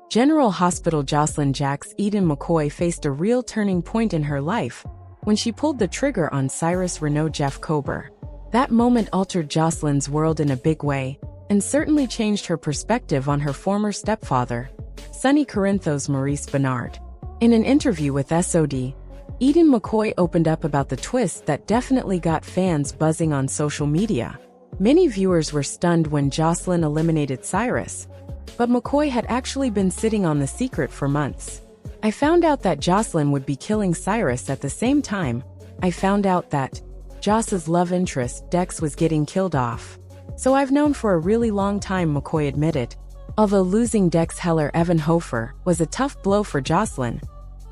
General Hospital Josslyn Jax Eden McCoy faced a real turning point in her life when she pulled the trigger on Cyrus Renaud Jeff Kober. That moment altered Josslyn's world in a big way, and certainly changed her perspective on her former stepfather, Sonny Corinthos Maurice Bernard. In an interview with SOD, Eden McCoy opened up about the twist that definitely got fans buzzing on social media. Many viewers were stunned when Josslyn eliminated Cyrus, but McCoy had actually been sitting on the secret for months. I found out that Josslyn would be killing Cyrus at the same time I found out that Joss's love interest, Dex, was getting killed off. So I've known for a really long time, McCoy admitted. Although losing Dex Heller Evan Hofer was a tough blow for Josslyn,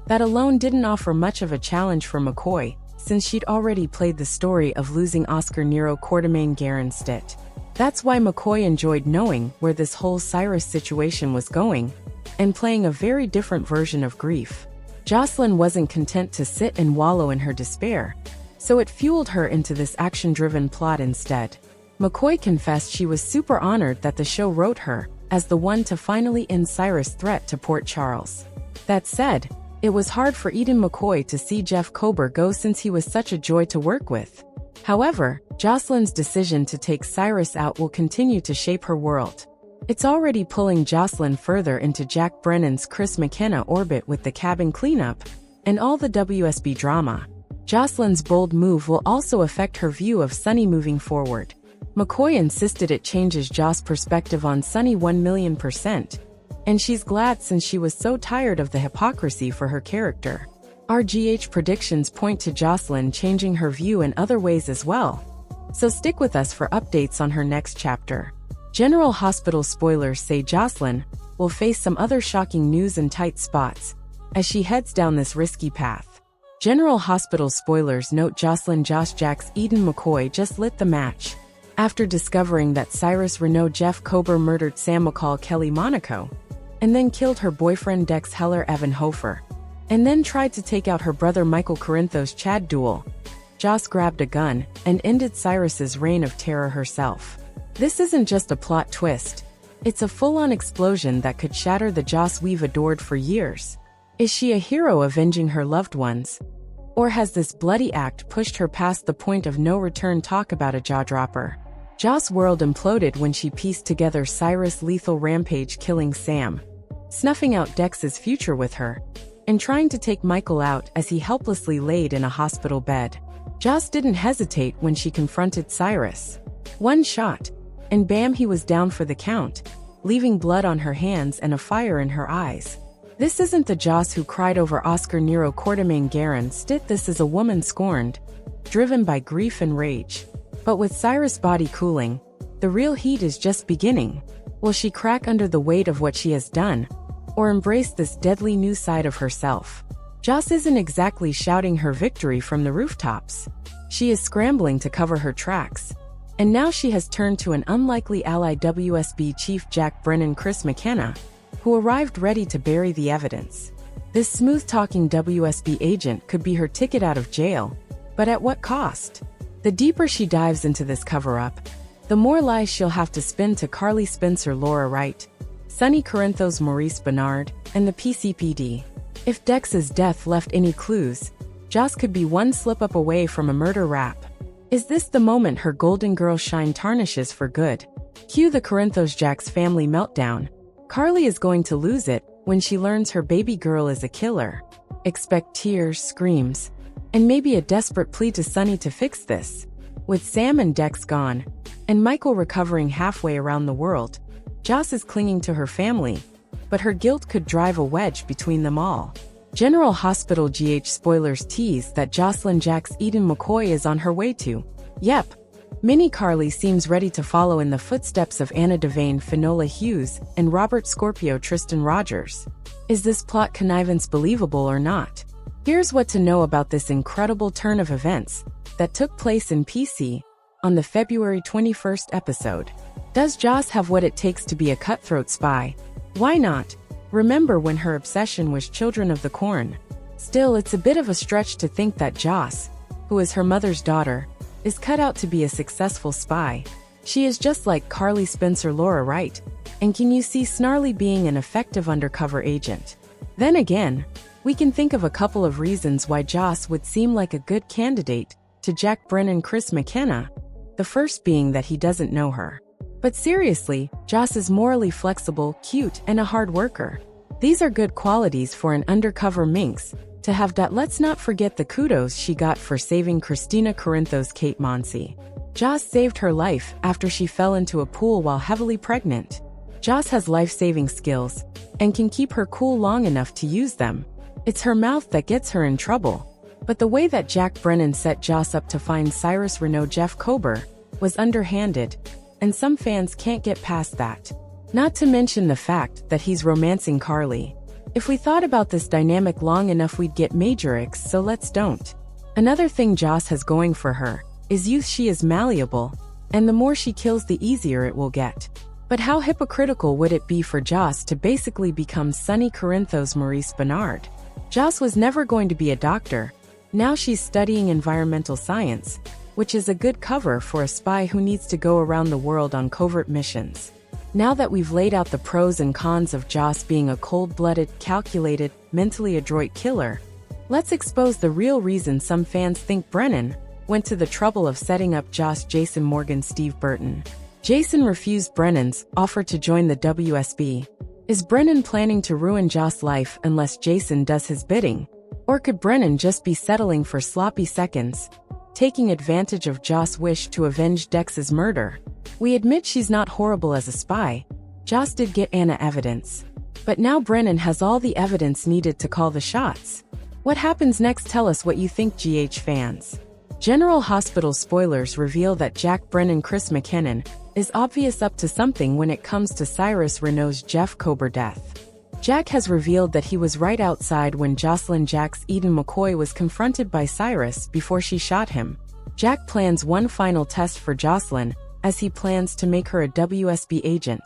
that alone didn't offer much of a challenge for McCoy, since she'd already played the story of losing Oscar Nero Quartermain Garen Stitt. That's why McCoy enjoyed knowing where this whole Cyrus situation was going, and playing a very different version of grief. Josslyn wasn't content to sit and wallow in her despair, so it fueled her into this action-driven plot instead. McCoy confessed she was super honored that the show wrote her as the one to finally end Cyrus' threat to Port Charles. That said, it was hard for Eden McCoy to see Jeff Kober go since he was such a joy to work with. However, Josslyn's decision to take Cyrus out will continue to shape her world. It's already pulling Josslyn further into Jack Brennan's Chris McKenna orbit with the cabin cleanup and all the WSB drama. Josslyn's bold move will also affect her view of Sonny moving forward. McCoy insisted it changes Joss' perspective on Sonny 1,000,000%, and she's glad since she was so tired of the hypocrisy for her character. RGH predictions point to Josslyn changing her view in other ways as well. So stick with us for updates on her next chapter. General Hospital spoilers say Josslyn will face some other shocking news and tight spots as she heads down this risky path. General Hospital spoilers note Josslyn Josh Jax Eden McCoy just lit the match after discovering that Cyrus Renaud Jeff Kober murdered Sam McCall Kelly Monaco, and then killed her boyfriend Dex Heller Evan Hofer, and then tried to take out her brother Michael Corinthos Chad Duel. Joss grabbed a gun and ended Cyrus's reign of terror herself. This isn't just a plot twist. It's a full-on explosion that could shatter the Joss we've adored for years. Is she a hero avenging her loved ones? Or has this bloody act pushed her past the point of no return? Talk about a jaw-dropper. Joss' world imploded when she pieced together Cyrus' lethal rampage killing Sam, snuffing out Dex's future with her, and trying to take Michael out as he helplessly laid in a hospital bed. Joss didn't hesitate when she confronted Cyrus. One shot, and bam, he was down for the count, leaving blood on her hands and a fire in her eyes. This isn't the Joss who cried over Oscar Nero Quartermain Garen Stitt. This is a woman scorned, driven by grief and rage. But with Cyrus' body cooling, the real heat is just beginning. Will she crack under the weight of what she has done, or embrace this deadly new side of herself? Joss isn't exactly shouting her victory from the rooftops. She is scrambling to cover her tracks. And now she has turned to an unlikely ally, WSB Chief Jack Brennan Chris McKenna, who arrived ready to bury the evidence. This smooth-talking WSB agent could be her ticket out of jail, but at what cost? The deeper she dives into this cover-up, the more lies she'll have to spin to Carly Spencer, Laura Wright, Sonny Corinthos Maurice Bernard, and the PCPD. If Dex's death left any clues, Joss could be one slip-up away from a murder rap. Is this the moment her Golden Girl shine tarnishes for good? Cue the Corinthos Jax family meltdown. Carly is going to lose it when she learns her baby girl is a killer. Expect tears, screams, and maybe a desperate plea to Sonny to fix this. With Sam and Dex gone, and Michael recovering halfway around the world, Joss is clinging to her family, but her guilt could drive a wedge between them all. General Hospital GH spoilers tease that Josslyn Jax Eden McCoy is on her way to. Yep. Mini Carly seems ready to follow in the footsteps of Anna Devane Finola Hughes and Robert Scorpio Tristan Rogers. Is this plot connivance believable or not? Here's what to know about this incredible turn of events that took place in PC on the February 21st episode. Does Joss have what it takes to be a cutthroat spy? Why not? Remember when her obsession was Children of the Corn? Still, it's a bit of a stretch to think that Joss, who is her mother's daughter, is cut out to be a successful spy. She is just like Carly Spencer Laura Wright. And can you see Snarly being an effective undercover agent? Then again, we can think of a couple of reasons why Joss would seem like a good candidate to Jack Brennan Chris McKenna. The first being that he doesn't know her. But seriously, Joss is morally flexible, cute, and a hard worker. These are good qualities for an undercover minx to have. Let's not forget the kudos she got for saving Christina Corinthos Kate Monsey. Joss saved her life after she fell into a pool while heavily pregnant. Joss has life-saving skills and can keep her cool long enough to use them. It's her mouth that gets her in trouble. But the way that Jack Brennan set Joss up to find Cyrus Renaud Jeff Kober was underhanded, and some fans can't get past that. Not to mention the fact that he's romancing Carly. If we thought about this dynamic long enough, we'd get major icks, so let's don't. Another thing Joss has going for her is youth. She is malleable, and the more she kills, the easier it will get. But how hypocritical would it be for Joss to basically become Sonny Corinthos Maurice Bernard? Joss was never going to be a doctor. Now she's studying environmental science, which is a good cover for a spy who needs to go around the world on covert missions. Now that we've laid out the pros and cons of Joss being a cold-blooded, calculated, mentally adroit killer, let's expose the real reason some fans think Brennan went to the trouble of setting up Joss. Jason Morgan Steve Burton. Jason refused Brennan's offer to join the WSB. Is Brennan planning to ruin Joss' life unless Jason does his bidding? Or could Brennan just be settling for sloppy seconds, taking advantage of Joss' wish to avenge Dex's murder? We admit she's not horrible as a spy. Joss did get Anna evidence. But now Brennan has all the evidence needed to call the shots. What happens next? Tell us what you think, GH fans. General Hospital spoilers reveal that Jack Brennan Chris McKinnon is obvious up to something when it comes to Cyrus Renaud's Jeff Kober death. Jack has revealed that he was right outside when Josslyn Jax Eden McCoy was confronted by Cyrus before she shot him. Jack plans one final test for Josslyn, as he plans to make her a WSB agent.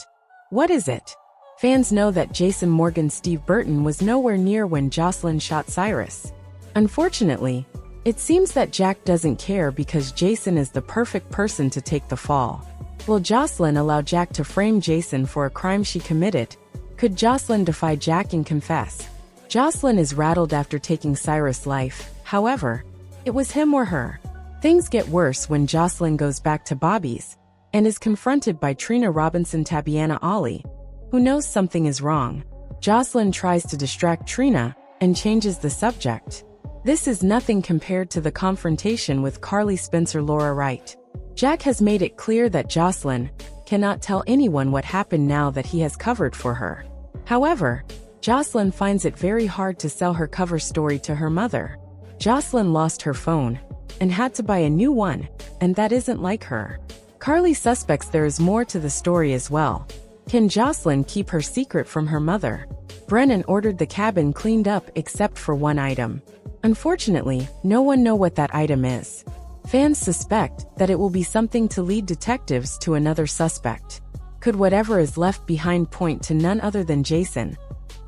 What is it? Fans know that Jason Morgan Steve Burton was nowhere near when Josslyn shot Cyrus. Unfortunately, it seems that Jack doesn't care because Jason is the perfect person to take the fall. Will Josslyn allow Jack to frame Jason for a crime she committed? Could Josslyn defy Jack and confess? Josslyn is rattled after taking Cyrus' life. However, it was him or her. Things get worse when Josslyn goes back to Bobby's and is confronted by Trina Robinson Tabiana Ollie, who knows something is wrong. Josslyn tries to distract Trina and changes the subject. This is nothing compared to the confrontation with Carly Spencer Laura Wright. Jack has made it clear that Josslyn cannot tell anyone what happened now that he has covered for her. However, Josslyn finds it very hard to sell her cover story to her mother. Josslyn lost her phone and had to buy a new one, and that isn't like her. Carly suspects there is more to the story as well. Can Josslyn keep her secret from her mother? Brennan ordered the cabin cleaned up except for one item. Unfortunately, no one knows what that item is. Fans suspect that it will be something to lead detectives to another suspect. Could whatever is left behind point to none other than Jason,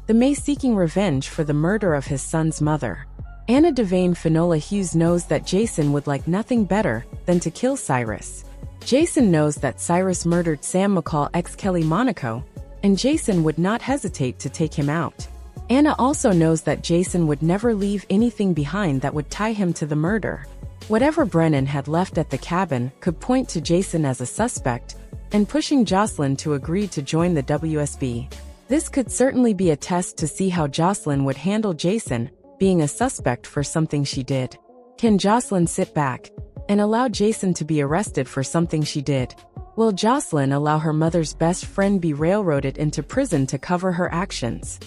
the May seeking revenge for the murder of his son's mother? Anna Devane Finola Hughes knows that Jason would like nothing better than to kill Cyrus. Jason knows that Cyrus murdered Sam McCall ex Kelly Monaco, and Jason would not hesitate to take him out. Anna also knows that Jason would never leave anything behind that would tie him to the murder. Whatever Brennan had left at the cabin could point to Jason as a suspect, and pushing Josslyn to agree to join the WSB. This could certainly be a test to see how Josslyn would handle Jason being a suspect for something she did. Can Josslyn sit back and allow Jason to be arrested for something she did? Will Josslyn allow her mother's best friend be railroaded into prison to cover her actions?